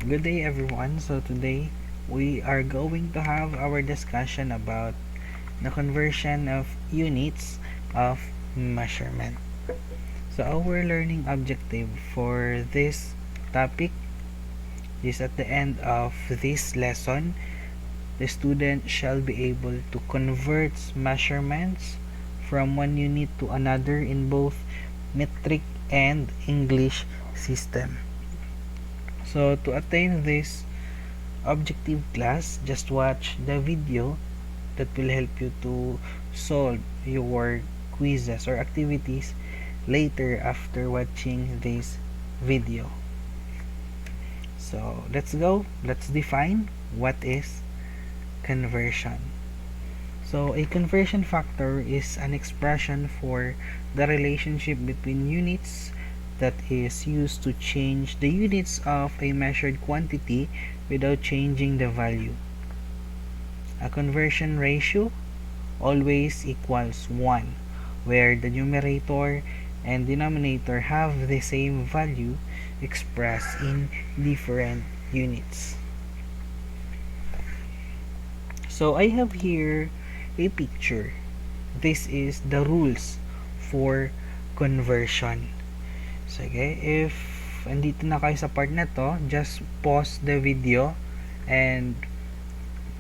Good day everyone. So today we are going to have our discussion about the conversion of units of measurement. So our learning objective for this topic is at the end of this lesson, the student shall be able to convert measurements from one unit to another in both metric and English system. So to attain this objective class, just watch the video that will help you to solve your quizzes or activities later after watching this video. So let's go. Let's define what is conversion. So a conversion factor is an expression for the relationship between units that is used to change the units of a measured quantity without changing the value. A conversion ratio always equals 1, where the numerator and denominator have the same value expressed in different units. So I have here a picture. This is the rules for conversion. Sige, if andito na kayo sa part na to, just pause the video and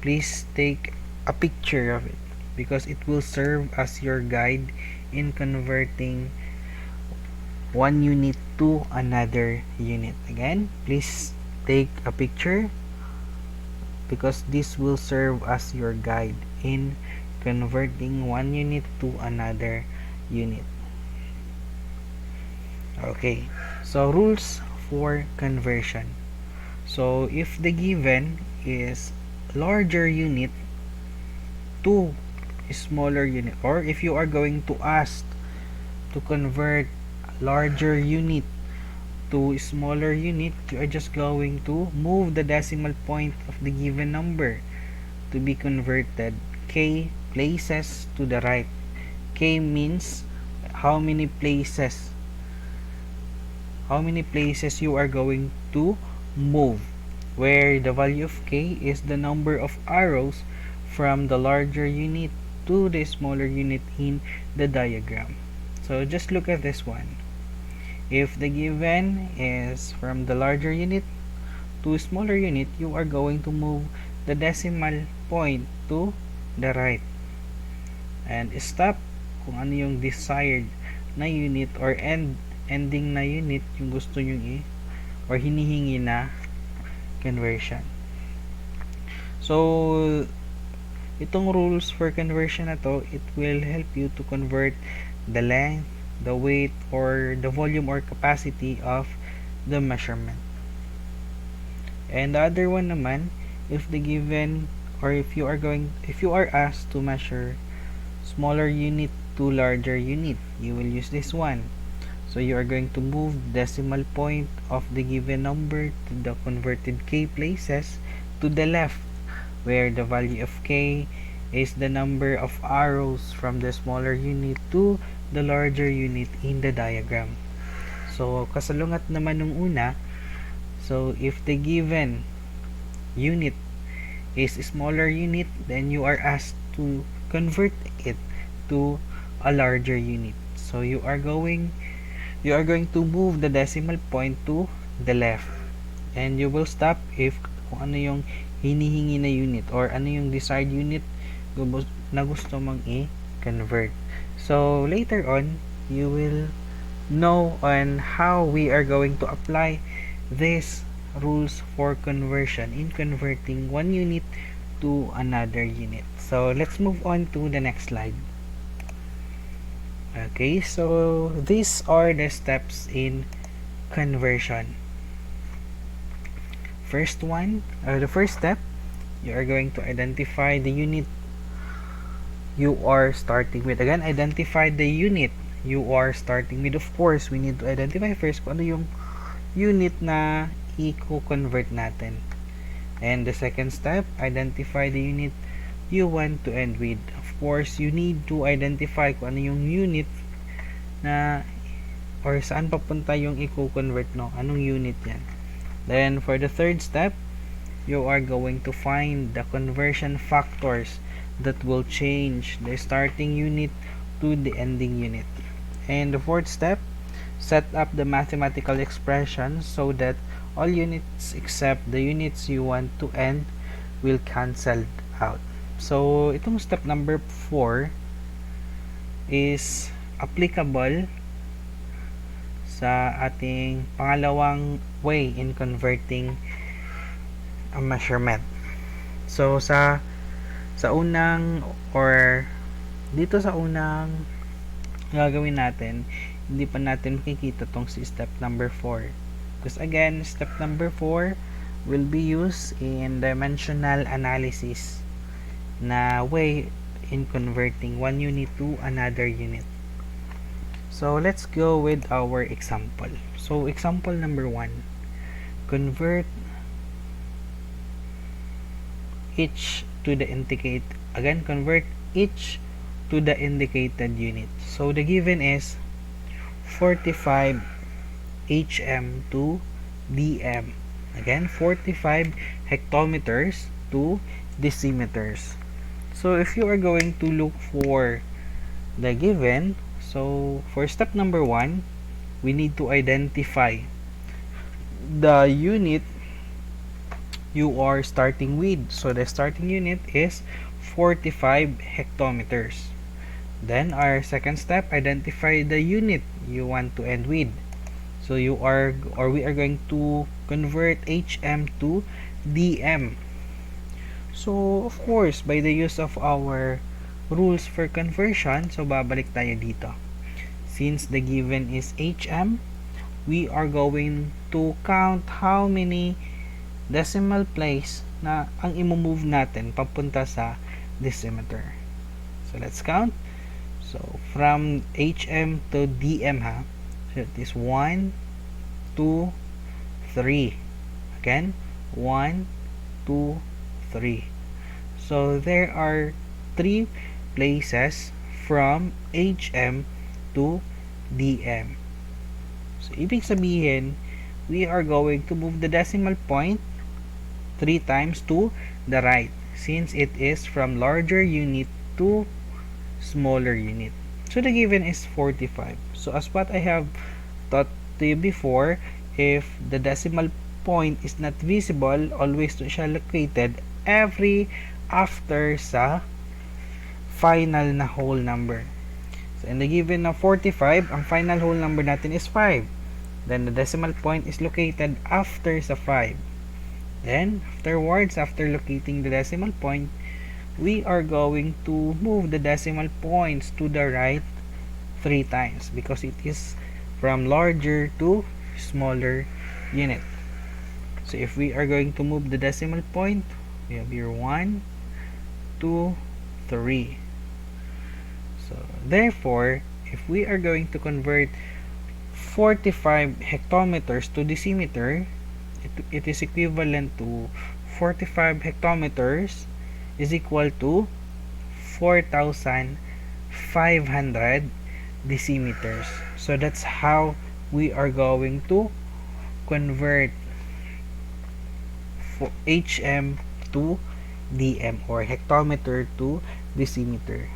please take a picture of it because it will serve as your guide in converting one unit to another unit. Again, please take a picture because this will serve as your guide in converting one unit to another unit. Okay, so rules for conversion. So if the given is larger unit to smaller unit, or if you are going to ask to convert larger unit to smaller unit, you are just going to move the decimal point of the given number to be converted k places to the right. K means how many places you are going to move, where the value of k is the number of arrows from the larger unit to the smaller unit in the diagram. So just look at this one. If the given is from the larger unit to smaller unit, you are going to move the decimal point to the right and stop kung ano yung desired na unit or ending na unit yung gusto nyo or hinihingi na conversion. So itong rules for conversion na to, it will help you to convert the length, the weight, or the volume or capacity of the measurement. And the other one naman, if the given or if you are asked to measure smaller unit to larger unit, you will use this one. So you are going to move decimal point of the given number to the converted k places to the left, where the value of k is the number of arrows from the smaller unit to the larger unit in the diagram. So kasalungat naman nung una, so if the given unit is a smaller unit, then you are asked to convert it to a larger unit. So you are going to move the decimal point to the left, and you will stop if kung ano yung hinihingi na unit or ano yung desired unit na gusto mong i-convert. So later on, you will know on how we are going to apply these rules for conversion in converting one unit to another unit. So let's move on to the next slide. Okay, so these are the steps in conversion. The first step, you are going to identify the unit you are starting with. Again, identify the unit you are starting with. Of course, we need to identify first kung ano yung unit na i-convert natin. And the second step, identify the unit you want to end with. Of course, you need to identify kung ano yung unit na or saan papunta yung i-convert, no? Anong unit yan? Then for the third step, you are going to find the conversion factors that will change the starting unit to the ending unit. And the fourth step, set up the mathematical expression so that all units except the units you want to end will cancel out. So, itong step number 4 is applicable sa ating pangalawang way in converting a measurement. So, sa unang or dito sa unang gagawin natin, hindi pa natin makikita tong si step number 4. Because again, step number 4 will be used in dimensional analysis na way in converting one unit to another unit. So, let's go with our example. So, example number 1. Convert each to the indicate. Again, convert each to the indicated unit. So, the given is 45 HM to DM. Again, 45 hectometers to decimeters. So, if you are going to look for the given, so for step number 1, we need to identify the unit you are starting with. So, the starting unit is 45 hectometers. Then, our second step, identify the unit you want to end with. So, we are going to convert HM to DM. So, of course, by the use of our rules for conversion, so babalik tayo dito. Since the given is HM, we are going to count how many decimal place na ang i-move natin papunta sa decimeter. So, let's count. So, from HM to DM ha. So, it is 1, 2, 3. Again, 1, 2, 3. So, there are 3 places from HM to DM. So, ibig sabihin, we are going to move the decimal point 3 times to the right since it is from larger unit to smaller unit. So, the given is 45. So, as what I have taught to you before, if the decimal point is not visible, always to siya located every after sa final na whole number. So, in the given na 45, ang final whole number natin is 5. Then, the decimal point is located after sa 5. Then, afterwards, after locating the decimal point, we are going to move the decimal points to the right 3 times because it is from larger to smaller unit. So, if we are going to move the decimal point, we have here 1, 2, 3. So, therefore, if we are going to convert 45 hectometers to decimeter, it is equivalent to 45 hectometers is equal to 4,500 decimeters. So that's how we are going to convert HM to DM or hectometer to decimeter.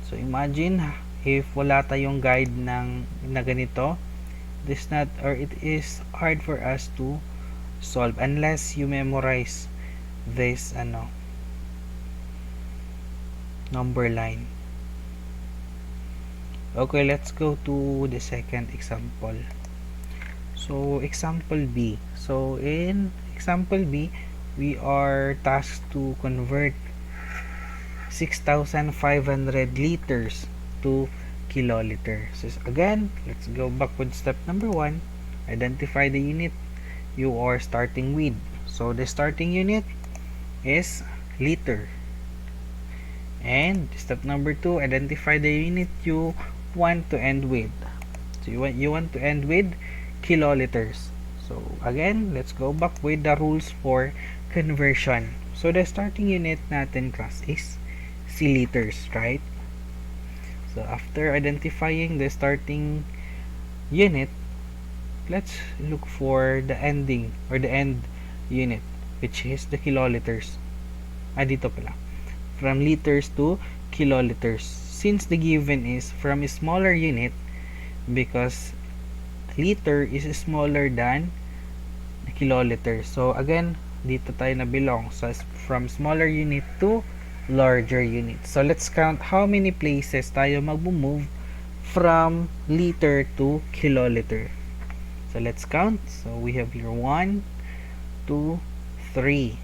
So imagine if wala tayong guide na ganito, it is hard for us to solve unless you memorize this number line. Okay, let's go to the second example. So, example B. So, in example B, we are tasked to convert 6,500 liters to kiloliter. So, again, let's go back with step number 1. Identify the unit you are starting with. So, the starting unit is liter. And step number 2, identify the unit you want to end with. So you want to end with kiloliters. So again, let's go back with the rules for conversion. So the starting unit natin class is liters, right? So after identifying the starting unit, let's look for the ending or the end unit, which is the kiloliters. Dito pala. From liters to kiloliters. Since the given is from a smaller unit, because liter is smaller than kiloliter. So again, dito tayo na belong. So from smaller unit to larger unit. So let's count how many places tayo mag-move from liter to kiloliter. So let's count. So we have here 1, 2, 3.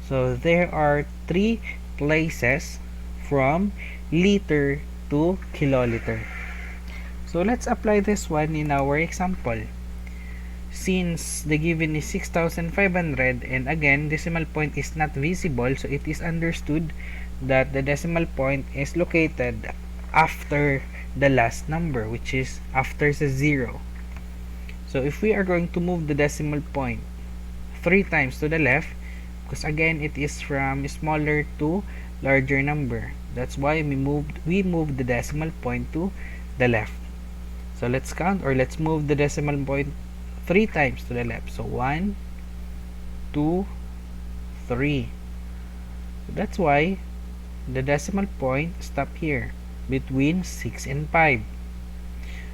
So there are 3 places from liter to kiloliter. So let's apply this one in our example. Since the given is 6,500 and again decimal point is not visible, so it is understood that the decimal point is located after the last number, which is after the 0. So if we are going to move the decimal point 3 times to the left, because again it is from smaller to larger number, that's why we moved the decimal point to the left. So let's count, or let's move the decimal point 3 times to the left. So 1, 2, 3. So that's why the decimal point stop here between 6 and 5.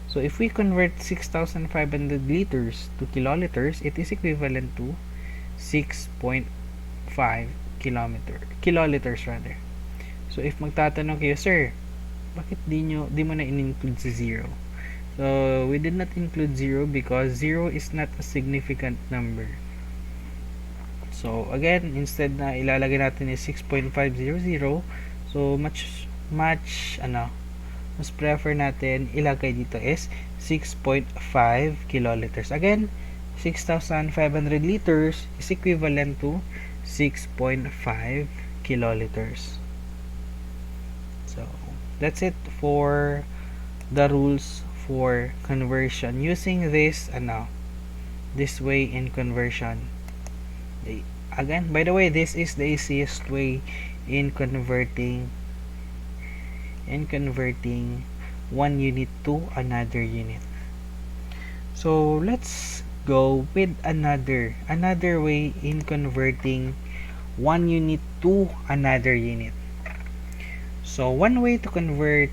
So if we convert 6,500 liters to kiloliters, it is equivalent to 6.5 kiloliters rather. So if magtatanong kayo, sir, bakit di mo na in-include si 0? So we did not include 0 because 0 is not a significant number. So again, instead na ilalagay natin is 6.500, so mas prefer natin ilagay dito is 6.5 kiloliters. Again, 6,500 liters is equivalent to 6.5 kiloliters. So that's it for the rules for conversion using this way in conversion. Again, by the way, this is the easiest way in converting one unit to another unit. So let's go with another way in converting one unit to another unit. So one way to convert,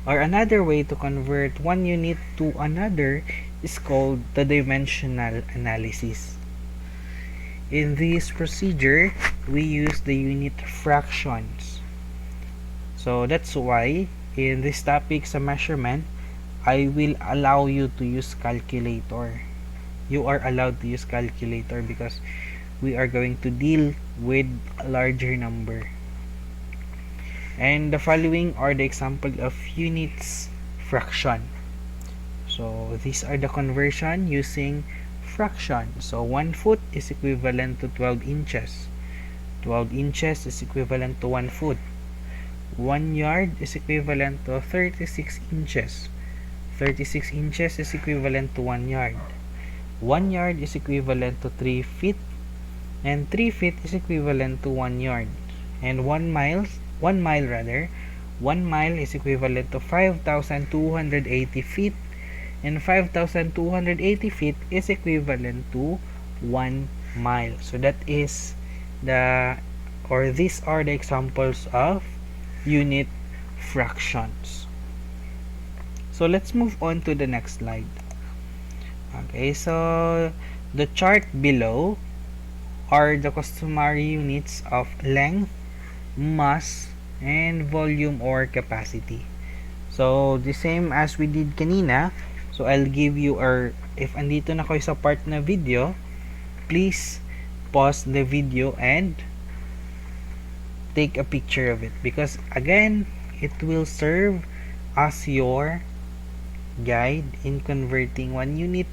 or another way to convert one unit to another, is called the dimensional analysis. In this procedure, we use the unit fractions. So that's why in this topic sa measurement, I will allow you to use calculator. You are allowed to use calculator because we are going to deal with a larger number. And the following are the example of units fraction. So these are the conversion using fraction. So 1 foot is equivalent to 12 inches. 12 inches is equivalent to 1 foot. 1 yard is equivalent to 36 inches. 36 inches is equivalent to 1 yard. 1 yard is equivalent to 3 feet. And 3 feet is equivalent to 1 yard. And 1 mile is equivalent to 5,280 feet, and 5,280 feet is equivalent to 1 mile. So that is these are the examples of unit fractions. So let's move on to the next slide. Okay, so the chart below are the customary units of length, mass, and volume or capacity. So the same as we did kanina, so I'll give you, or if andito na kayo sa part na video, please pause the video and take a picture of it, because again it will serve as your guide in converting one unit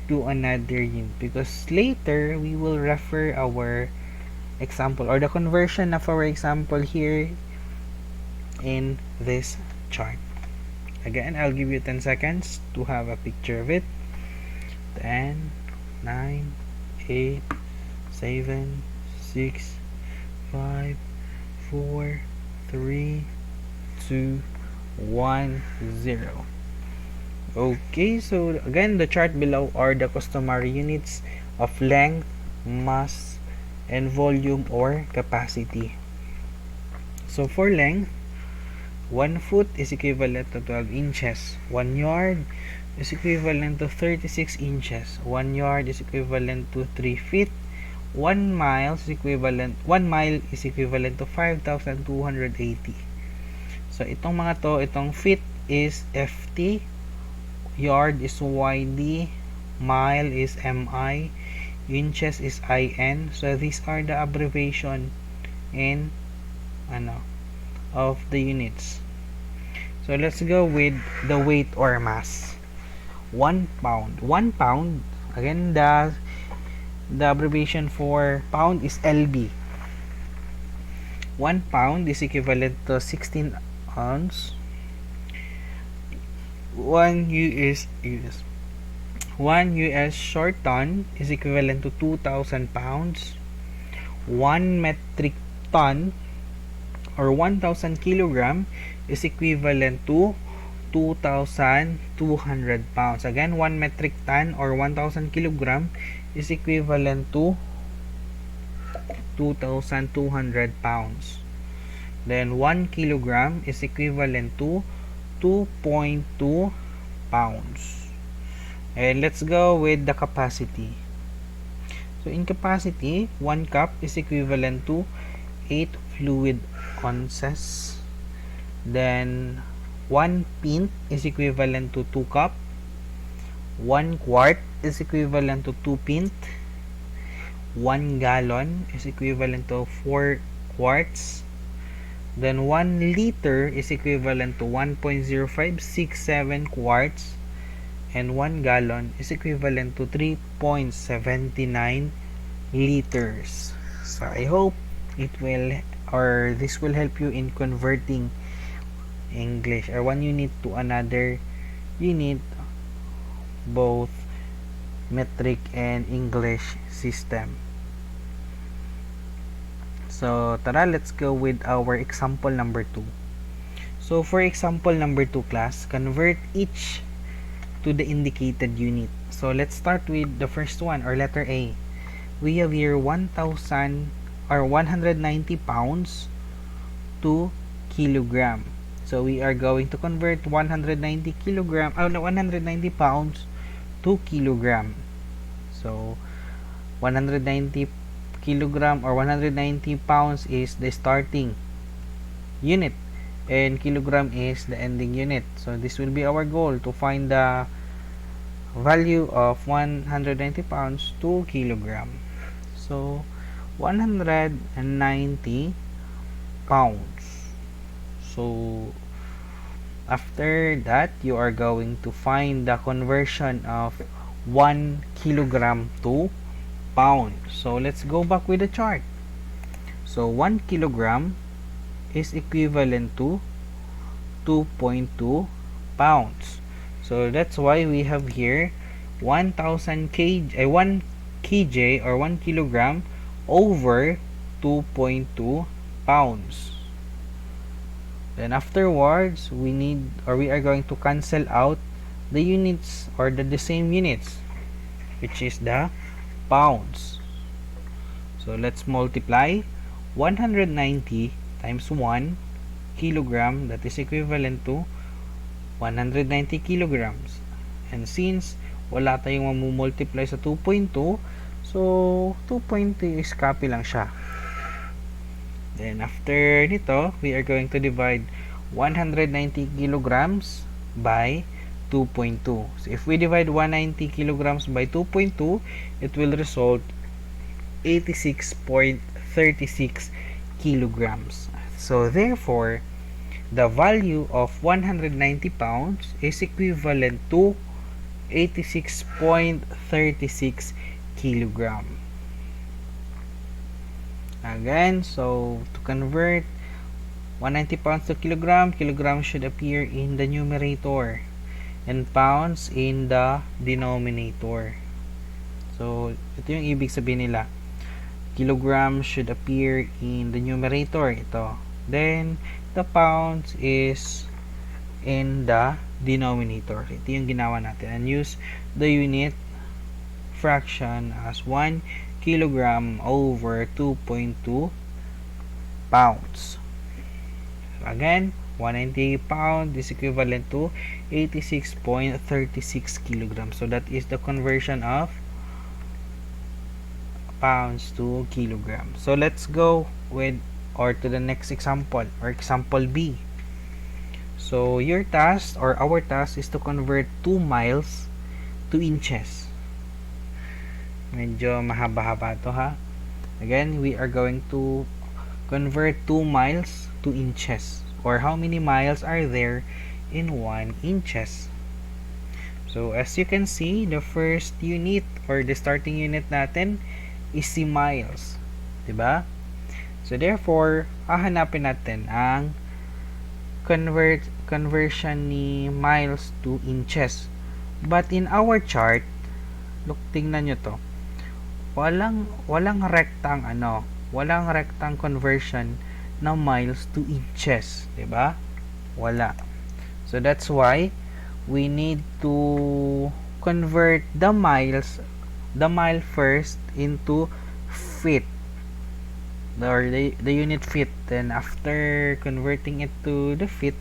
to another unit, because later we will refer our example or the conversion of our example here in this chart. Again, I'll give you 10 seconds to have a picture of it. 10, 9, 8, 7, 6, 5, 4, 3, 2, 1, 0. Okay, so again, the chart below are the customary units of length, mass, and volume or capacity. So for length, 1 foot is equivalent to 12 inches. 1 yard is equivalent to 36 inches. 1 yard is equivalent to 3 feet. 1 mile is equivalent to 5,280. So itong mga to, itong feet is FT, yard is YD, mile is MI, inches is IN. So these are the abbreviation in of the units. So let's go with the weight or mass. 1 pound. 1 pound, again, the abbreviation for pound is LB. 1 pound is equivalent to 16 ounce. 1 US short ton is equivalent to 2,000 pounds. 1 metric ton or 1,000 kilogram is equivalent to 2,200 pounds. Again, 1 metric ton or 1,000 kilogram is equivalent to 2,200 pounds. Then 1 kilogram is equivalent to 2.2 pounds. And let's go with the capacity. So in capacity, 1 cup is equivalent to 8 fluid ounces. Then 1 pint is equivalent to 2 cup. 1 quart is equivalent to 2 pint. 1 gallon is equivalent to 4 quarts. Then 1 liter is equivalent to 1.0567 quarts. And 1 gallon is equivalent to 3.79 liters. So I hope this will help you in converting English or one unit to another unit, both metric and English system. So tara, let's go with our example number 2. So for example number 2 class, convert each to the indicated unit. So let's start with the first one, or letter A. We have here 1,000 or 190 pounds to kilogram. So we are going to convert 190 pounds to kilogram. So 190 kilogram or 190 pounds is the starting unit and kilogram is the ending unit. So this will be our goal, to find the value of 190 pounds to kilogram. So 190 pounds. So after that, you are going to find the conversion of 1 kilogram to pound. So let's go back with the chart. So 1 kilogram is equivalent to 2.2 pounds. So that's why we have here 1,000 kg, 1 kg or 1 kilogram over 2.2 pounds. Then afterwards, we are going to cancel out the units or the same units, which is the pounds. So let's multiply 190 times 1 kilogram, that is equivalent to 190 kilograms. And since wala tayong mamumultiply sa 2.2, so 2.2 is copy lang siya. Then after nito, we are going to divide 190 kilograms by 2.2. So if we divide 190 kilograms by 2.2, it will result 86.36 kilograms. So therefore, the value of 190 pounds is equivalent to 86.36 kilogram. Again, so to convert 190 pounds to kilogram, kilogram should appear in the numerator and pounds in the denominator. So ito yung ibig sabihin nila. Kilogram should appear in the numerator, ito. Then the pounds is in the denominator. Ito yung ginawa natin, and use the unit fraction as 1 kilogram over 2.2 pounds. So again, 190 pound is equivalent to 86.36 kilograms. So that is the conversion of pounds to kilograms. So let's go with or to the next example, or example B. So your task or our task is to convert 2 miles to inches. Medyo mahaba-haba to ha. Again, we are going to convert 2 miles to inches, or how many miles are there in 1 inches. So as you can see, the first unit or the starting unit natin is si miles, diba? So therefore, hahanapin natin ang conversion ni miles to inches. But in our chart, look, tingnan nyo to. Walang rectang walang rectang conversion ng miles to inches, 'di ba? Wala. So that's why we need to convert the mile first into feet, or the unit feet. Then after converting it to the feet,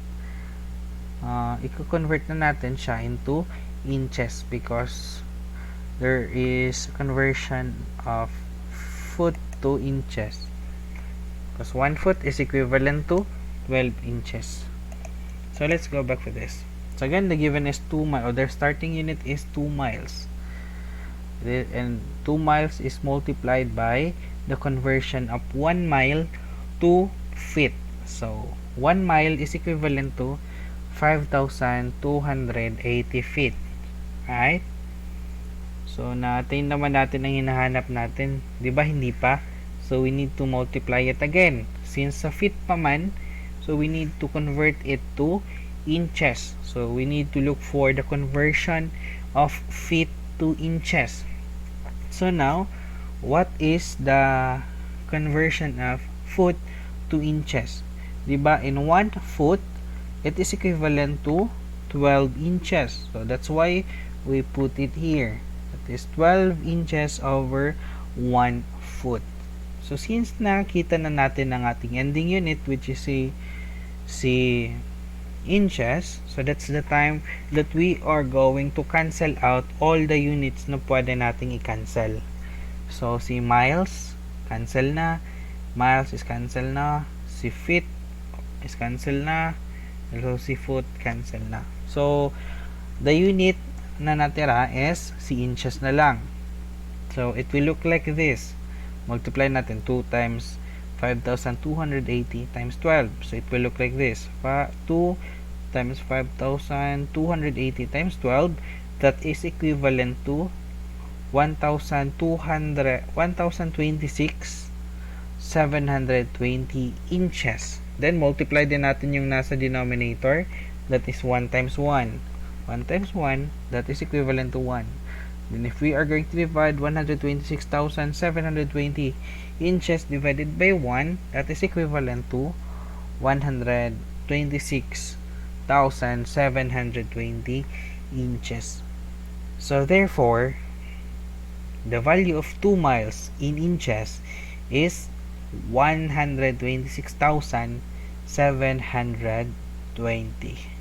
i-convert na natin siya into inches, because there is conversion of foot to inches, because 1 foot is equivalent to 12 inches. So let's go back to this. So again, the given is 2 miles, or their starting unit is 2 miles, and 2 miles is multiplied by the conversion of 1 mile to feet. So 1 mile is equivalent to 5,280 feet, right? So, na-attain naman natin ang hinahanap natin. Diba? Hindi pa. So, we need to multiply it again. Since sa feet pa man, so we need to convert it to inches. So, we need to look for the conversion of feet to inches. So, now, what is the conversion of foot to inches? Diba? In 1 foot, it is equivalent to 12 inches. So, that's why we put it here. Is 12 inches over 1 foot. So since nakita na natin ang ating ending unit, which is si inches, so that's the time that we are going to cancel out all the units na pwede nating i-cancel. So si miles, cancel na. Miles is cancel na. Si feet is cancel na. So si foot, cancel na. So the unit na natira is si inches na lang. So it will look like this. Multiply natin 2 times 5,280 times 12. So it will look like this. 2 times 5,280 times 12, that is equivalent to 1,026,720 inches. Then multiply din natin yung nasa denominator, that is 1 times 1. 1 times 1, that is equivalent to 1. Then if we are going to divide 126,720 inches divided by 1, that is equivalent to 126,720 inches. So therefore, the value of 2 miles in inches is 126,720.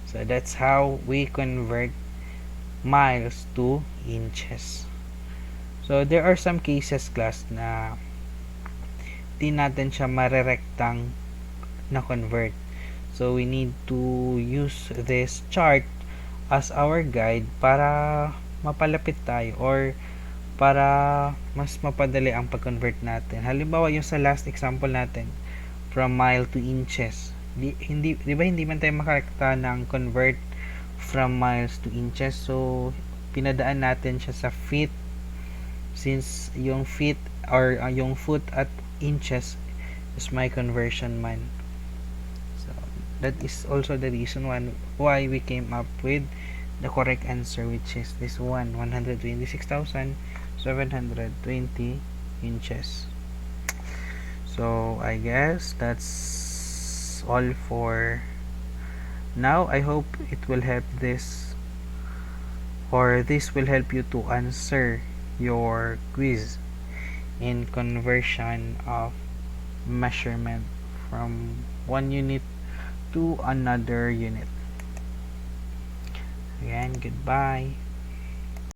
So that's how we convert miles to inches. So there are some cases, class, na di natin siya marerektang na convert. So we need to use this chart as our guide para mapalapit tayo, or para mas mapadali ang pag-convert natin. Halimbawa yung sa last example natin, from mile to inches. Di ba hindi man tayo makarekta ng convert from miles to inches, so pinadaan natin siya sa feet, since yung feet or yung foot at inches is my conversion man. So that is also the reason why we came up with the correct answer, which is this one, 126,720 inches. So I guess that's all for Now, I hope it will help this, or this will help you to answer your quiz in conversion of measurement from one unit to another unit. Again, goodbye.